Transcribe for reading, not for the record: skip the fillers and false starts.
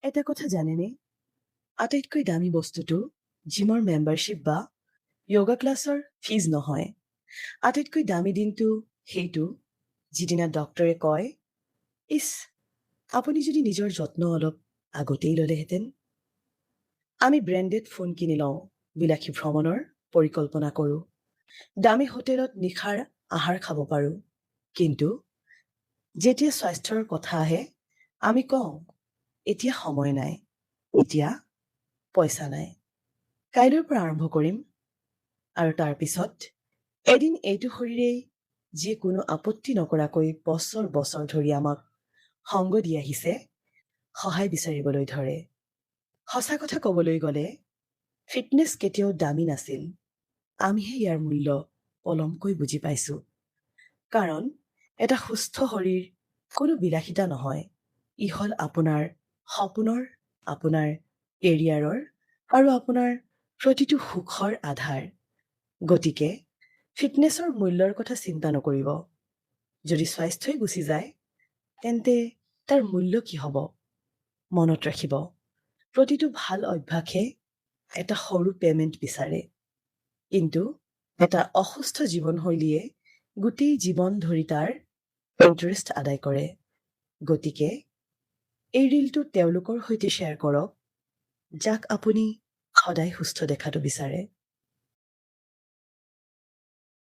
এটা কথা জানেনে, আটাইতকৈ দামী বস্তুটো জিমৰ মেম্বাৰশ্বিপ বা য়োগা ক্লাছৰ ফিজ নহয়। আটাইতকৈ দামী দিনটো সেইটো যিদিনা ডক্টৰে কয়, ইছ, আপুনি যদি নিজৰ যত্ন অলপ আগতেই ল'লেহেঁতেন। আমি ব্ৰেণ্ডেড ফোন কিনি লওঁ, বিলাসী ভ্ৰমণৰ পৰিকল্পনা কৰোঁ, দামী হোটেলত নিশাৰ আহাৰ খাব পাৰোঁ। কিন্তু যেতিয়া স্বাস্থ্যৰ কথা আহে, আমি কওঁ, এতিয়া সময় নাই, এতিয়া পইচা নাই। কাইলৈৰ পৰা আৰম্ভ কৰিম। আৰু তাৰ পিছত এদিন এইটো শৰীৰেই যিয়ে কোনো আপত্তি নকৰাকৈ বছৰ বছৰ ধৰি আমাক সংগ দি আহিছে, সহায় বিচাৰিবলৈ ধৰে। সঁচা কথা ক'বলৈ গ'লে ফিটনেছ কেতিয়াও দামী নাছিল। আমিহে ইয়াৰ মূল্য পলমকৈ বুজি পাইছো। কাৰণ এটা সুস্থ শৰীৰ কোনো বিলাসিতা নহয়। ই হ'ল আপোনাৰ সপোনৰ, আপোনাৰ কেৰিয়াৰৰ আৰু আপোনাৰ প্ৰতিটো সুখৰ আধাৰ। গতিকে ফিটনেছৰ মূল্যৰ কথা চিন্তা নকৰিব। যদি স্বাস্থ্যই গুচি যায়, তেন্তে তাৰ মূল্য কি হ'ব? মনত ৰাখিব, প্ৰতিটো ভাল অভ্যাসে এটা সৰু পেমেণ্ট বিচাৰে। কিন্তু এটা অসুস্থ জীৱনশৈলীয়ে গোটেই জীৱন ধৰি তাৰ ইণ্টাৰেষ্ট আদায় কৰে। গতিকে এই ৰীলটো তেওঁলোকৰ সৈতে শ্বেয়াৰ কৰক, যাক আপুনি সদায় সুস্থ দেখাটো বিচাৰে।